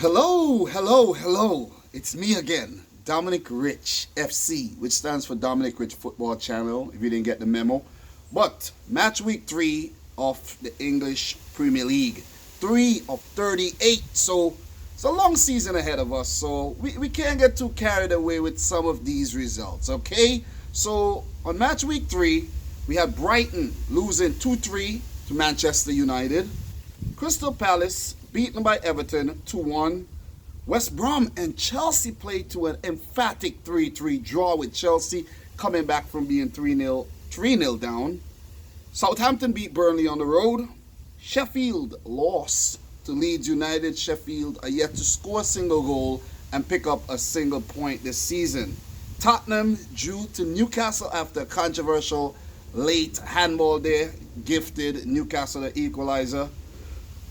Hello, hello, hello. It's me again, Dominic Rich FC, which stands for Dominic Rich Football Channel, if you didn't get the memo. But match week 3 of the English Premier League. 3 of 38. So it's a long season ahead of us. So we can't get too carried away with some of these results, okay? So on match week 3, we had Brighton losing 2-3 to Manchester United. Crystal Palace beaten by Everton 2-1. West Brom and Chelsea played to an emphatic 3-3 draw, with Chelsea coming back from being 3-0 down. Southampton beat Burnley on the road. Sheffield lost to Leeds United. Sheffield are yet to score a single goal and pick up a single point this season. Tottenham drew to Newcastle after a controversial late handball there, gifted Newcastle the equalizer.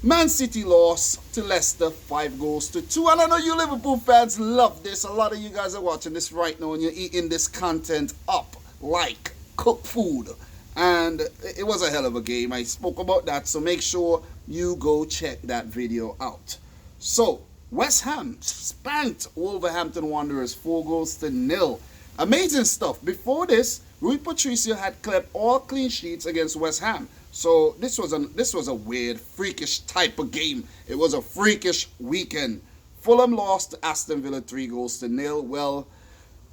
Man City lost to Leicester 5-2. And I know you Liverpool fans love this. A lot of you guys are watching this right now and you're eating this content up like cooked food. And it was a hell of a game. I spoke about that, so make sure you go check that video out. So, West Ham spanked Wolverhampton Wanderers 4-0. Amazing stuff. Before this, Rui Patricio had cleared all clean sheets against West Ham. So this was a weird, freakish type of game. It was a freakish weekend. Fulham lost to Aston Villa 3-0. Well,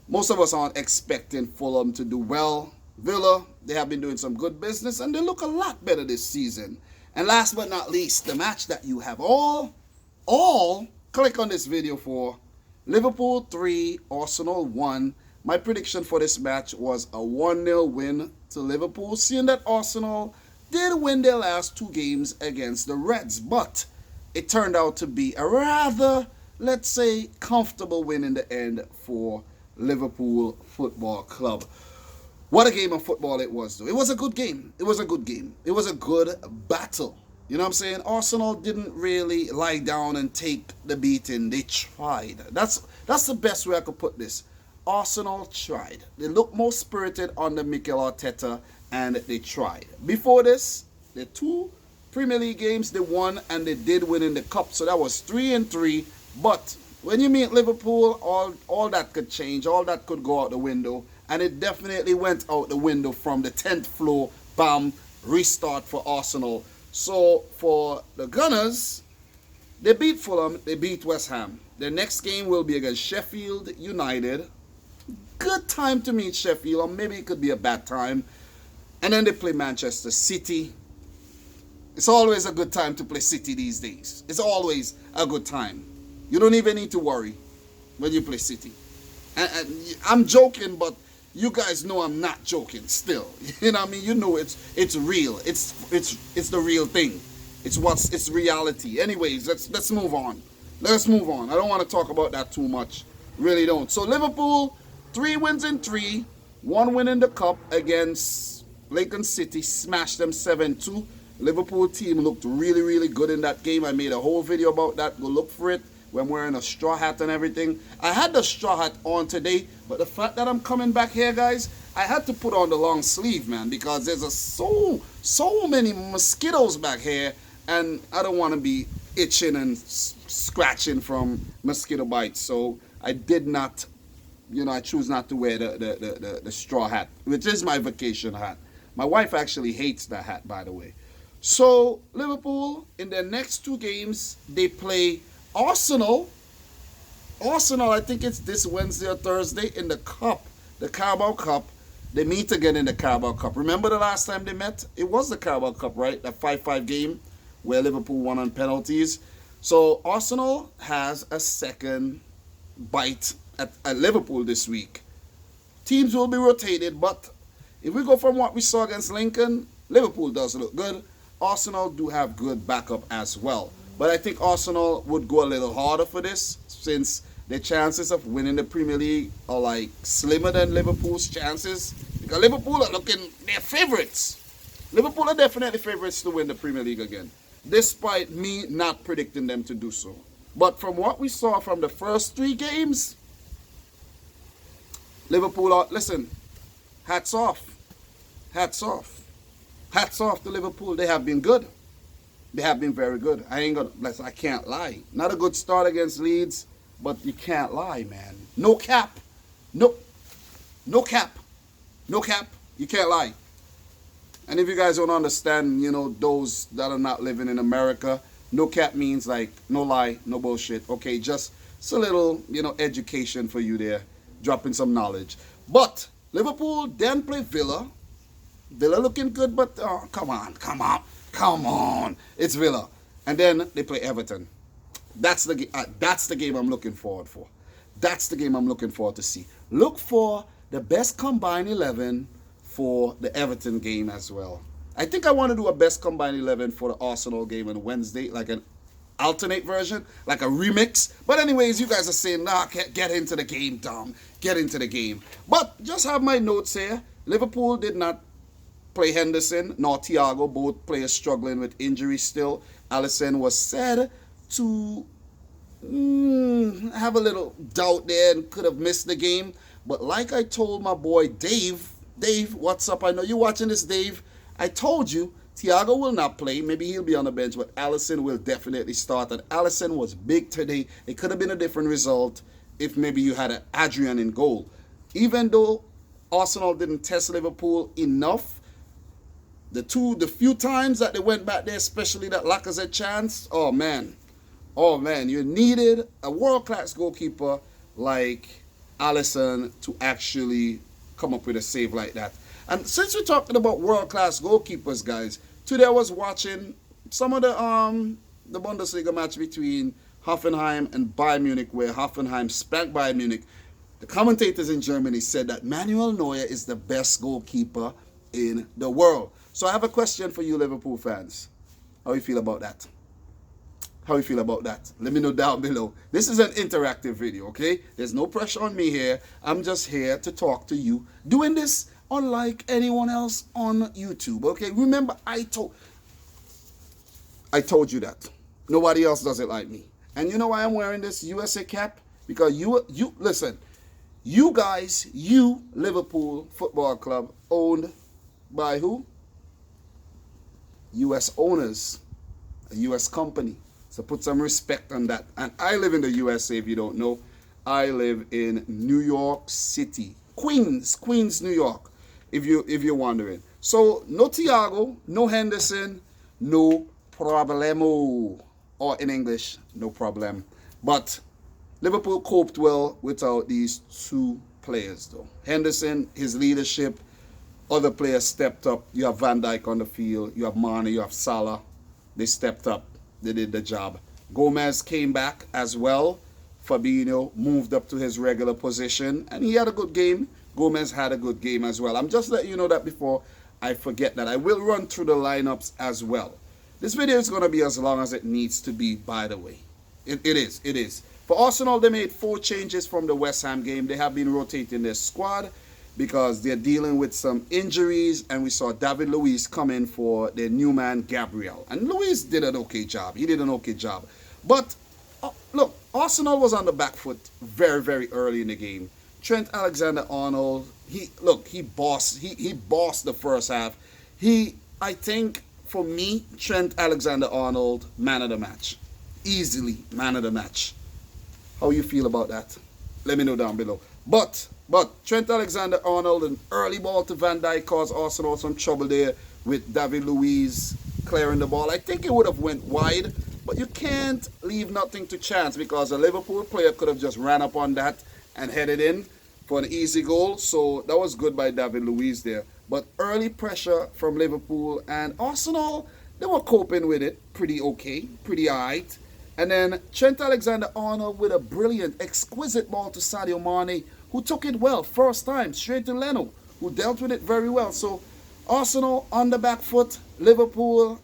most of us aren't expecting Fulham to do well. Villa, they have been doing some good business and they look a lot better this season. And last but not least, the match that you have all click on this video for: Liverpool 3, Arsenal 1. My prediction for this match was a 1-0 win to Liverpool, seeing that Arsenal did win their last 2 games against the Reds, but it turned out to be a rather, let's say, comfortable win in the end for Liverpool Football Club. What a game of football it was, though. It was a good game. It was a good game. It was a good battle. You know what I'm saying? Arsenal didn't really lie down and take the beating. They tried. That's the best way I could put this. Arsenal tried. They looked more spirited under Mikel Arteta, and they tried. Before this, the 2 Premier League games they won, and they did win in the cup. So that was 3-3. But when you meet Liverpool, all that could change. All that could go out the window. And it definitely went out the window from the 10th floor. Bam, restart for Arsenal. So for the Gunners, they beat Fulham, they beat West Ham. Their next game will be against Sheffield United. Good time to meet Sheffield, or maybe it could be a bad time. And then they play Manchester City. It's always a good time to play City these days. It's always a good time. You don't even need to worry when you play City. And I'm joking, but you guys know I'm not joking still. You know what I mean? You know it's real. It's the real thing. It's reality. Anyways, let's move on. Let's move on. I don't want to talk about that too much. Really don't. So Liverpool, 3 wins in 3. 1 win in the cup against Lincoln City, smashed them 7-2. Liverpool team looked really, really good in that game. I made a whole video about that. Go look for it. When wearing a straw hat and everything. I had the straw hat on today, but the fact that I'm coming back here, guys, I had to put on the long sleeve, man, because there's so many mosquitoes back here, and I don't want to be itching and scratching from mosquito bites. So I did not, I choose not to wear the straw hat, which is my vacation hat. My wife actually hates that hat, by the way. So Liverpool, in their next 2 games, they play Arsenal, I think it's this Wednesday or Thursday in the Cup, the Carabao Cup. They meet again in the Carabao Cup. Remember the last time they met? It was the Carabao Cup, right? That 5-5 game where Liverpool won on penalties. So Arsenal has a second bite at Liverpool this week. Teams will be rotated, but if we go from what we saw against Lincoln, Liverpool does look good. Arsenal do have good backup as well. But I think Arsenal would go a little harder for this, since their chances of winning the Premier League are like slimmer than Liverpool's chances. Because Liverpool are they're favorites. Liverpool are definitely favorites to win the Premier League again, despite me not predicting them to do so. But from what we saw from the first 3 games, Liverpool are, listen, hats off. Hats off. Hats off to Liverpool. They have been good. They have been very good. I can't lie. Not a good start against Leeds, but you can't lie, man. No cap. No, no cap. No cap. You can't lie. And if you guys don't understand, those that are not living in America, no cap means like no lie, no bullshit. Okay, just it's a little, education for you there, dropping some knowledge. But Liverpool then play Villa. Villa looking good, but come on. It's Villa. And then they play Everton. That's the game I'm looking forward for. That's the game I'm looking forward to see. Look for the best combined 11 for the Everton game as well. I think I want to do a best combined 11 for the Arsenal game on Wednesday, like an alternate version, like a remix. But anyways, you guys are saying, nah, get into the game, Dom. Get into the game. But just have my notes here. Liverpool did not play Henderson nor Thiago. Both players struggling with injuries still. Alisson was said to have a little doubt there and could have missed the game. But like I told my boy Dave, what's up? I know you're watching this, Dave. I told you Thiago will not play. Maybe he'll be on the bench, but Alisson will definitely start. And Alisson was big today. It could have been a different result if maybe you had an Adrian in goal. Even though Arsenal didn't test Liverpool enough, the few times that they went back there, especially that Lacazette chance, oh man, you needed a world-class goalkeeper like Alisson to actually come up with a save like that. And since we're talking about world-class goalkeepers, guys, today I was watching some of the Bundesliga match between Hoffenheim and Bayern Munich, where Hoffenheim spanked Bayern Munich. The commentators in Germany said that Manuel Neuer is the best goalkeeper in the world. So I have a question for you Liverpool fans. How you feel about that? How you feel about that? Let me know down below. This is an interactive video, okay? There's no pressure on me here. I'm just here to talk to you. Doing this unlike anyone else on YouTube, okay? Remember, I told you that. Nobody else does it like me. And you know why I'm wearing this USA cap? Because you listen, you guys, Liverpool Football Club, owned by who? US owners, a US company. So put some respect on that. And I live in the USA, if you don't know. I live in New York City. Queens, New York, if you're wondering. So no Thiago, no Henderson, no problemo. Or in English, no problem. But Liverpool coped well without these two players though. Henderson, his leadership, other players stepped up. You have Van Dijk on the field, you have Mane, you have Salah. They stepped up. They did the job. Gomez came back as well. Fabinho moved up to his regular position, and he had a good game. Gomez had a good game as well. I'm just letting you know that before I forget that. I will run through the lineups as well. This video is going to be as long as it needs to be, by the way. It is. For Arsenal, they made 4 changes from the West Ham game. They have been rotating their squad because they're dealing with some injuries, and we saw David Luiz come in for their new man Gabriel, and Luiz did an okay job. He did an okay job. But look, Arsenal was on the back foot very, very early in the game. Trent Alexander-Arnold, he bossed the first half. I think for me, Trent Alexander-Arnold, man of the match, easily man of the match. How you feel about that? Let me know down below. But Trent Alexander-Arnold, an early ball to Van Dijk caused Arsenal some trouble there with David Luiz clearing the ball. I think it would have went wide, but you can't leave nothing to chance because a Liverpool player could have just ran up on that and headed in for an easy goal. So that was good by David Luiz there. But early pressure from Liverpool, and Arsenal, they were coping with it pretty okay, pretty alright. And then Trent Alexander-Arnold with a brilliant, exquisite ball to Sadio Mane, who took it well, first time, straight to Leno, who dealt with it very well. So Arsenal on the back foot, Liverpool,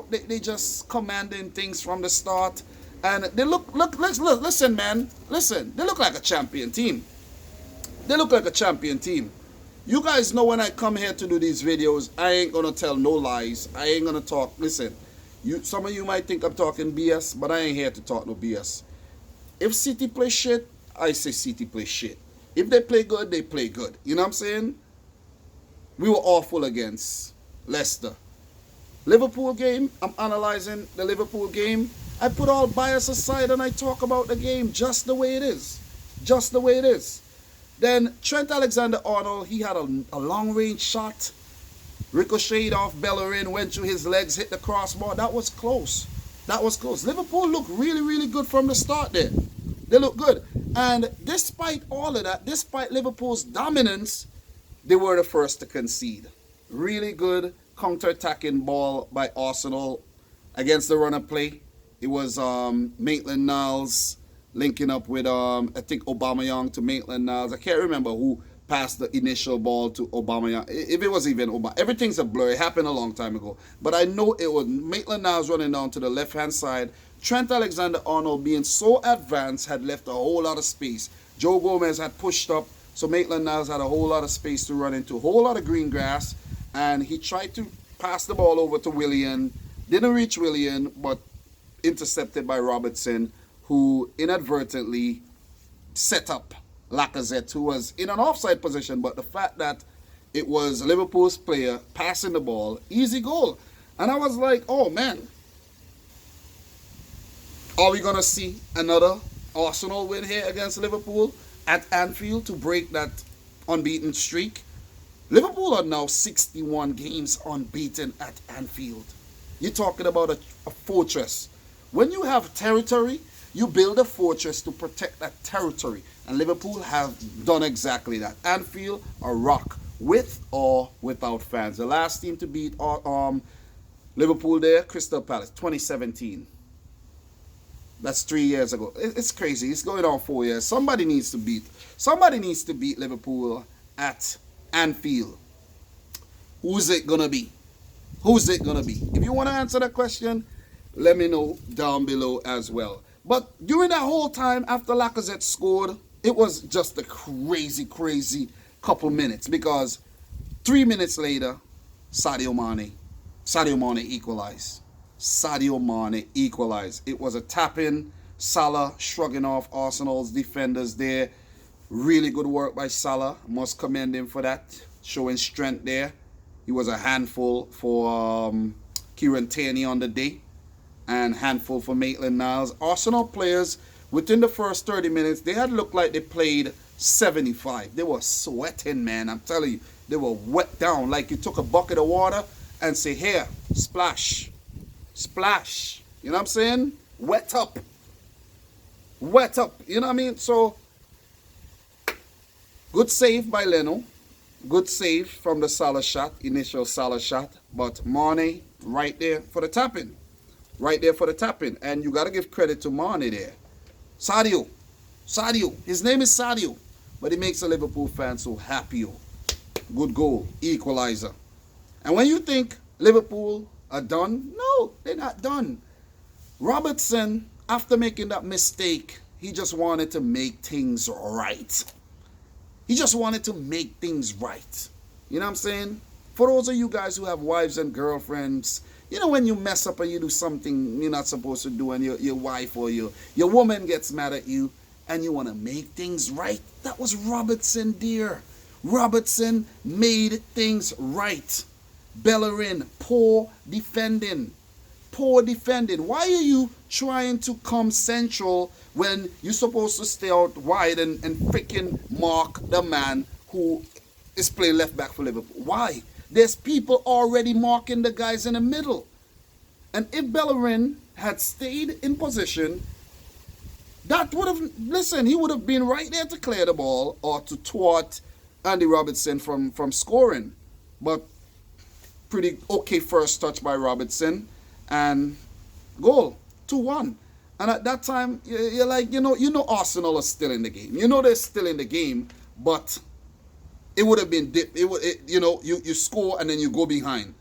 they just commanding things from the start. And they listen, man, they look like a champion team. They look like a champion team. You guys know when I come here to do these videos, I ain't gonna tell no lies. I ain't gonna talk, listen. Some of you might think I'm talking BS, but I ain't here to talk no BS. If City play shit, I say City play shit. If they play good, they play good. You know what I'm saying? We were awful against Leicester. Liverpool game, I'm analyzing the Liverpool game. I put all bias aside and I talk about the game just the way it is. Just the way it is. Then Trent Alexander-Arnold, he had a long-range shot. Ricocheted off Bellerin, went through his legs, hit the crossbar. That was close. That was close. Liverpool looked really, really good from the start there. They look good. And despite all of that, despite Liverpool's dominance, they were the first to concede. Really good counter-attacking ball by Arsenal against the run of play. It was Maitland-Niles linking up with, I think, Aubameyang to Maitland-Niles. I can't remember who passed the initial ball to Aubameyang. If it was even Aubameyang. Everything's a blur. It happened a long time ago. But I know it was Maitland-Niles running down to the left-hand side. Trent Alexander-Arnold, being so advanced, had left a whole lot of space. Joe Gomez had pushed up, so Maitland-Niles had a whole lot of space to run into, a whole lot of green grass. And he tried to pass the ball over to Willian. Didn't reach Willian, but intercepted by Robertson, who inadvertently set up Lacazette, who was in an offside position. But the fact that it was Liverpool's player passing the ball, easy goal. And I was like, oh man, are we going to see another Arsenal win here against Liverpool at Anfield to break that unbeaten streak? Liverpool are now 61 games unbeaten at Anfield. You're talking about a fortress. When you have territory, you build a fortress to protect that territory. And Liverpool have done exactly that. Anfield, a rock, with or without fans. The last team to beat Liverpool there, Crystal Palace, 2017. That's 3 years ago. It's crazy. It's going on 4 years. Somebody needs to beat Liverpool at Anfield. Who's it gonna be? Who's it gonna be? If you want to answer that question, let me know down below as well. But during that whole time after Lacazette scored, it was just a crazy couple minutes, because 3 minutes later, Sadio Mane equalized. Sadio Mane equalized. It was a tap-in. Salah shrugging off Arsenal's defenders there. Really good work by Salah. Must commend him for that. Showing strength there. He was a handful for Kieran Tierney on the day. And handful for Maitland-Niles. Arsenal players, within the first 30 minutes, they had looked like they played 75. They were sweating, man. I'm telling you. They were wet down. Like you took a bucket of water and say, here, splash. Splash. You know what I'm saying? Wet up. Wet up. You know what I mean? So, good save by Leno. Good save from the Salah shot. Initial Salah shot. But Mane right there for the tap-in. Right there for the tap-in. And you got to give credit to Mane there. Sadio. His name is Sadio. But he makes a Liverpool fan so happy. Good goal. Equalizer. And when you think Liverpool are done, no, they're not done. Robertson, after making that mistake, he just wanted to make things right. He just wanted to make things right. You know what I'm saying? For those of you guys who have wives and girlfriends, you know when you mess up and you do something you're not supposed to do, and your wife or your woman gets mad at you and you want to make things right? That was Robertson, dear. Robertson made things right. Bellerin, poor defending. Poor defending. Why are you trying to come central when you're supposed to stay out wide and freaking mark the man who is playing left back for Liverpool? Why? There's people already marking the guys in the middle. And if Bellerin had stayed in position, that would have, listen, he would have been right there to clear the ball or to thwart Andy Robertson from scoring. But pretty okay first touch by Robertson, and goal, 2-1. And at that time, you're like, you know Arsenal are still in the game. You know they're still in the game, but it would have been you score and then you go behind.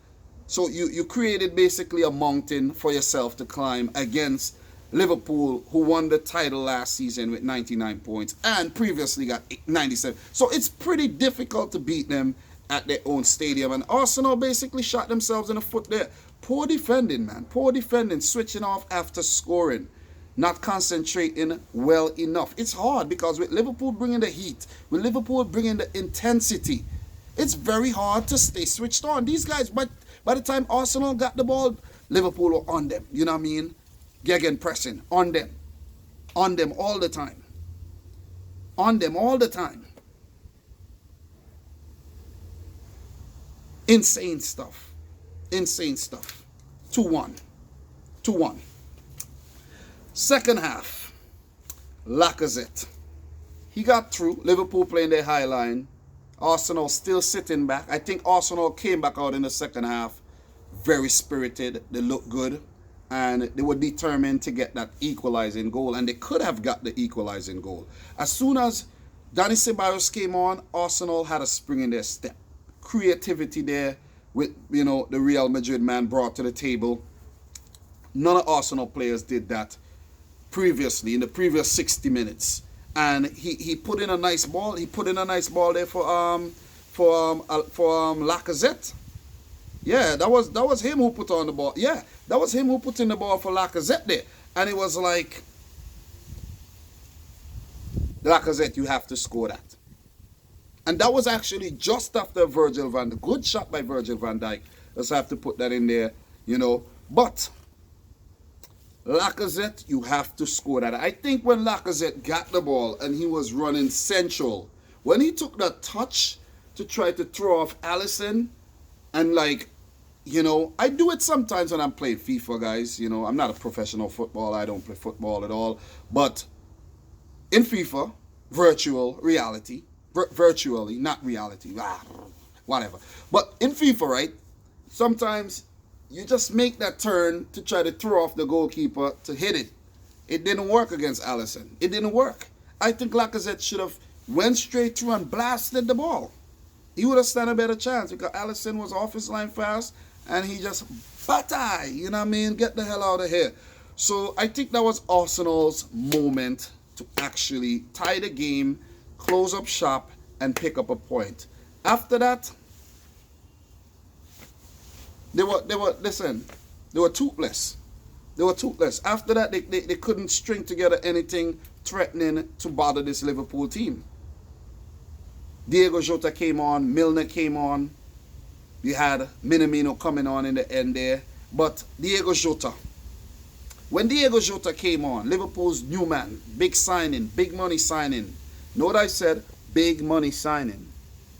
So you created basically a mountain for yourself to climb against Liverpool, who won the title last season with 99 points and previously got 97. So it's pretty difficult to beat them at their own stadium. And Arsenal basically shot themselves in the foot there. Poor defending, man. Poor defending, switching off after scoring. Not concentrating well enough. It's hard because with Liverpool bringing the heat, with Liverpool bringing the intensity, it's very hard to stay switched on. These guys, By the time Arsenal got the ball, Liverpool were on them. You know what I mean? Gegen pressing on them. On them all the time. On them all the time. Insane stuff. Insane stuff. 2-1. 2-1. Second half. Lacazette. He got through. Liverpool playing their high line. Arsenal still sitting back. I think Arsenal came back out in the second half very spirited. They looked good. And they were determined to get that equalizing goal. And they could have got the equalizing goal. As soon as Dani Ceballos came on, Arsenal had a spring in their step. Creativity there with, you know, the Real Madrid man brought to the table. None of Arsenal players did that previously in the previous 60 minutes. And he put in a nice ball. He put in a nice ball there for Lacazette. Yeah, that was him who put on the ball. Yeah, that was him who put in the ball for Lacazette there. And it was like, Lacazette, you have to score that. And that was actually just after Virgil van Dijk. Good shot by Virgil van Dijk. Let's have to put that in there, you know. But Lacazette, you have to score that. I think when Lacazette got the ball and he was running central, when he took that touch to try to throw off Alisson, and like, you know, I do it sometimes when I'm playing FIFA, guys. You know, I'm not a professional footballer. I don't play football at all. But in FIFA, virtual reality, virtually, not reality, whatever. But in FIFA, right, sometimes you just make that turn to try to throw off the goalkeeper to hit it. It didn't work against Alisson. It didn't work. I think Lacazette should have went straight through and blasted the ball. He would have stand a better chance because Alisson was off his line fast and he just batai, you know what I mean? Get the hell out of here. So I think that was Arsenal's moment to actually tie the game, close up shop, and pick up a point. After that, they were toothless. They were toothless. After that, they couldn't string together anything threatening to bother this Liverpool team. Diogo Jota came on, Milner came on. You had Minamino coming on in the end there. But Diogo Jota, when Diogo Jota came on, Liverpool's new man, big signing, big money signing. Know what I said? Big money signing.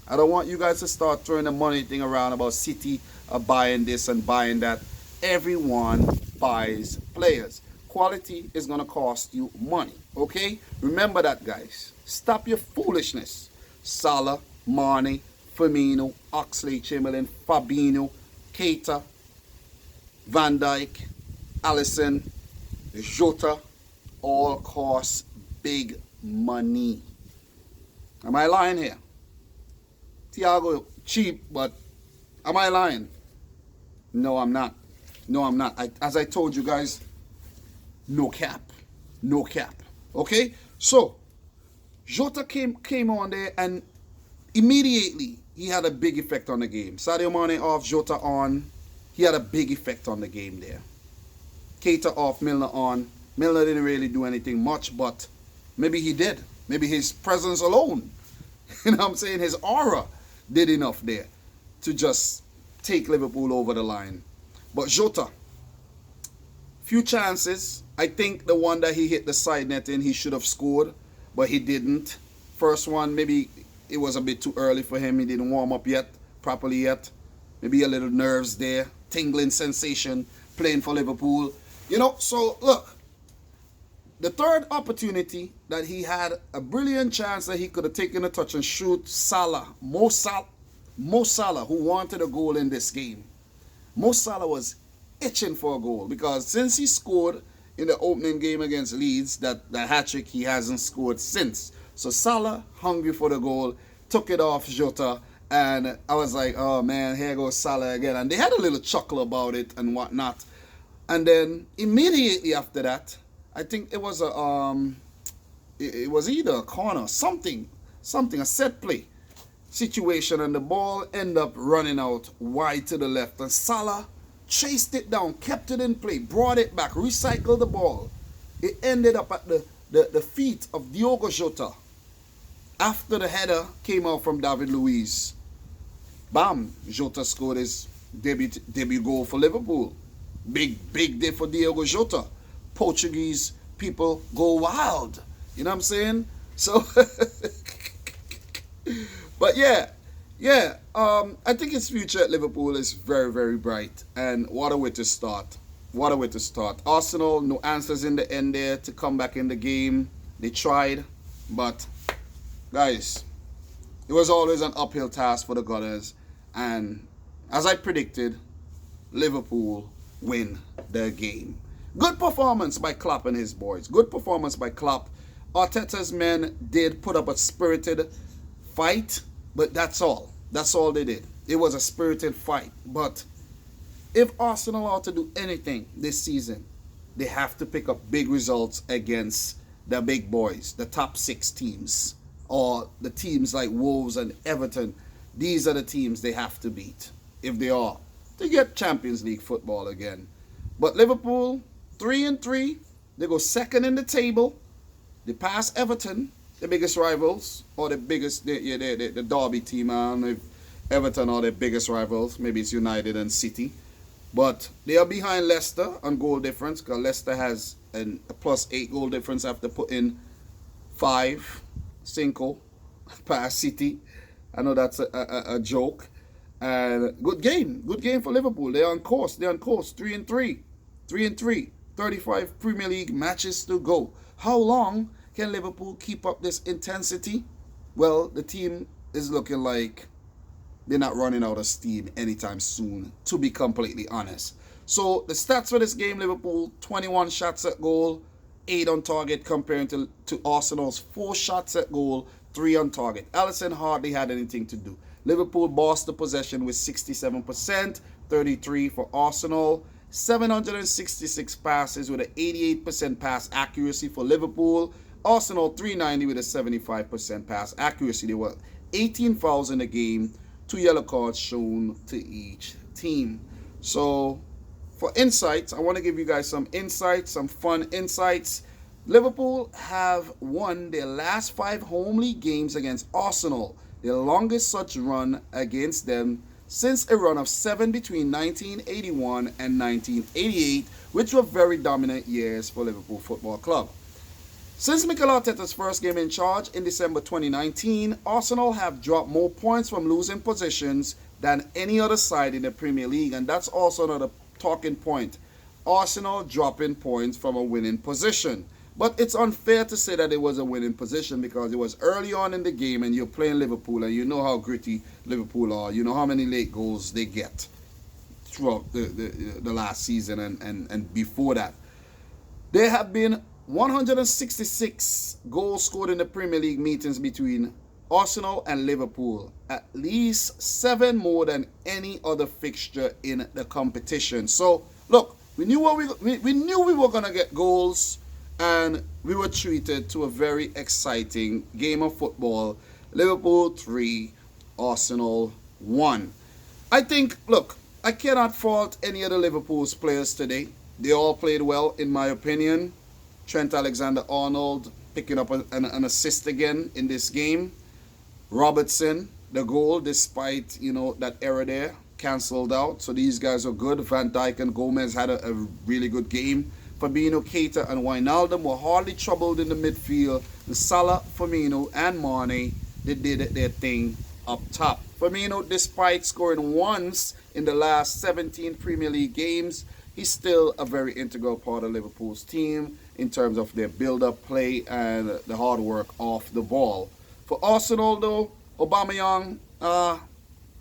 I don't want you guys to start throwing the money thing around about City buying this and buying that. Everyone buys players. Quality is going to cost you money. Okay? Remember that, guys. Stop your foolishness. Salah, Mane, Firmino, Oxlade-Chamberlain, Fabinho, Keita, Van Dijk, Alisson, Jota, all cost big money. Am I lying here? Thiago, cheap, but am I lying? No, I'm not. No, I'm not. As I told you guys, no cap. No cap. Okay? So, Jota came on there and immediately he had a big effect on the game. Sadio Mane off, Jota on. He had a big effect on the game there. Keita off, Milner on. Milner didn't really do anything much, but maybe he did. Maybe his presence alone, you know what I'm saying, his aura did enough there to just take Liverpool over the line. But Jota, few chances. I think the one that he hit the side net in, he should have scored, but he didn't. First one, maybe it was a bit too early for him. He didn't warm up yet, properly yet. Maybe a little nerves there, tingling sensation, playing for Liverpool. You know, so look, the third opportunity that he had a brilliant chance that he could have taken a touch and shoot Salah, Mo Salah, who wanted a goal in this game. Mo Salah was itching for a goal because since he scored in the opening game against Leeds, that hat-trick, he hasn't scored since. So Salah, hungry for the goal, took it off Jota, and I was like, oh man, here goes Salah again. And they had a little chuckle about it and whatnot. And then immediately after that, I think it was it was either a corner, something, a set play situation, and the ball ended up running out wide to the left, and Salah chased it down, kept it in play, brought it back, recycled the ball. It ended up at the feet of Diogo Jota after the header came out from David Luiz. Bam! Jota scored his debut goal for Liverpool. Big day for Diogo Jota. Portuguese people go wild. You know what I'm saying? So, but I think his future at Liverpool is very, very bright. And what a way to start. What a way to start. Arsenal, no answers in the end there to come back in the game. They tried, but guys, it was always an uphill task for the Gunners. And as I predicted, Liverpool win the game. Good performance by Klopp and his boys. Good performance by Klopp. Arteta's men did put up a spirited fight, but that's all. That's all they did. It was a spirited fight. But if Arsenal are to do anything this season, they have to pick up big results against the big boys, the top 6 teams, or the teams like Wolves and Everton. These are the teams they have to beat if they are to get Champions League football again. But Liverpool, 3-3, they go second in the table. They pass Everton, the biggest rivals, or the biggest, the Derby team. I don't know if Everton are the biggest rivals. Maybe it's United and City. But they are behind Leicester on goal difference, because Leicester has a +8 goal difference after putting 5 past City. I know that's a joke. And good game for Liverpool. They're on course. 3-3. 35 Premier League matches to go. How long can Liverpool keep up this intensity? Well, the team is looking like they're not running out of steam anytime soon, to be completely honest. So the stats for this game: Liverpool 21 shots at goal, 8 on target, comparing to Arsenal's 4 shots at goal, 3 on target. Alisson hardly had anything to do. Liverpool bossed the possession with 67%, 33 for Arsenal. 766 passes with an 88% pass accuracy for Liverpool. Arsenal 390 with a 75% pass accuracy. There were 18 fouls in the game, 2 yellow cards shown to each team. So for insights, I want to give you guys some insights, some fun insights. Liverpool have won their last 5 home league games against Arsenal, their longest such run against them since a run of 7 between 1981 and 1988, which were very dominant years for Liverpool Football Club. Since Mikel Arteta's first game in charge in December 2019, Arsenal have dropped more points from losing positions than any other side in the Premier League, and that's also another talking point. Arsenal dropping points from a winning position. But it's unfair to say that it was a winning position, because it was early on in the game and you're playing Liverpool, and you know how gritty Liverpool are. You know how many late goals they get throughout the last season and before that. There have been 166 goals scored in the Premier League meetings between Arsenal and Liverpool, at least 7 more than any other fixture in the competition. So look, we knew we were going to get goals, and we were treated to a very exciting game of football. Liverpool 3, Arsenal 1. I think, look, I cannot fault any of the Liverpool's players today. They all played well, in my opinion. Trent Alexander-Arnold picking up an assist again in this game. Robertson, the goal, despite, that error there, cancelled out. So these guys are good. Van Dijk and Gomez had a really good game. Fabinho, Keita, and Wijnaldum were hardly troubled in the midfield. And Salah, Firmino, and Mane, they did their thing up top. Firmino, despite scoring once in the last 17 Premier League games, he's still a very integral part of Liverpool's team in terms of their build-up play and the hard work off the ball. For Arsenal, though, Aubameyang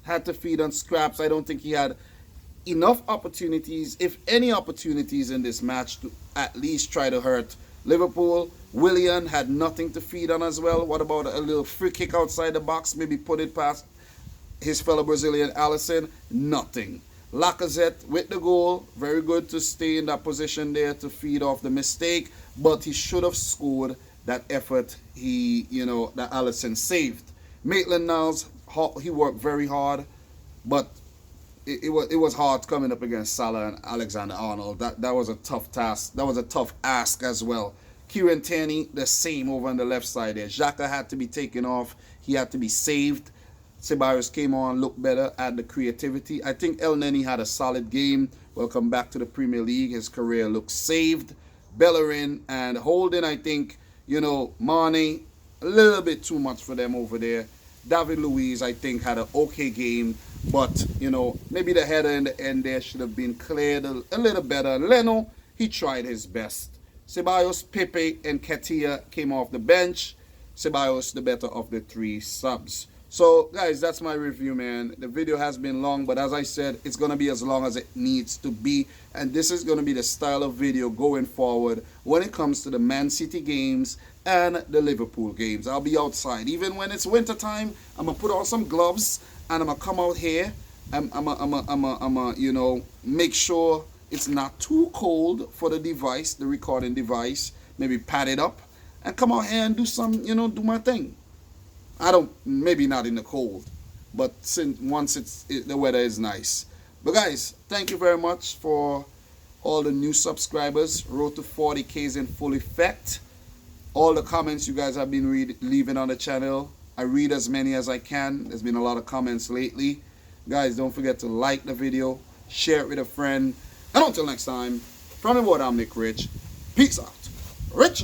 had to feed on scraps. I don't think he had enough opportunities, if any opportunities, in this match to at least try to hurt Liverpool. Willian had nothing to feed on as well. What about a little free kick outside the box? Maybe put it past his fellow Brazilian Alisson? Nothing. Lacazette with the goal, very good to stay in that position there to feed off the mistake, but he should have scored that effort that Alisson saved. Maitland-Niles, he worked very hard, but it was hard coming up against Salah and Alexander-Arnold. That was a tough task. That was a tough ask as well. Kieran Tierney, the same over on the left side there. Xhaka had to be taken off. He had to be saved. Ceballos came on, looked better, had the creativity. I think El Neni had a solid game. Welcome back to the Premier League. His career looks saved. Bellerin and Holden, I think, Mane, a little bit too much for them over there. David Luiz, I think, had an okay game. But, maybe the header in the end there should have been cleared a little better. Leno, he tried his best. Ceballos, Pepe, and Ketia came off the bench. Ceballos, the better of the three subs. So, guys, that's my review, man. The video has been long, but as I said, it's going to be as long as it needs to be. And this is going to be the style of video going forward when it comes to the Man City games and the Liverpool games. I'll be outside. Even when it's winter time, I'm going to put on some gloves and I'm going to come out here. I'm make sure it's not too cold for the device, the recording device. Maybe pad it up and come out here and do some, do my thing. Maybe not in the cold, but once the weather is nice. But guys, thank you very much for all the new subscribers. Road to 40K is in full effect. All the comments you guys have been leaving on the channel, I read as many as I can. There's been a lot of comments lately. Guys, don't forget to like the video, share it with a friend. And until next time, from the boy Dominic Rich, peace out. Rich!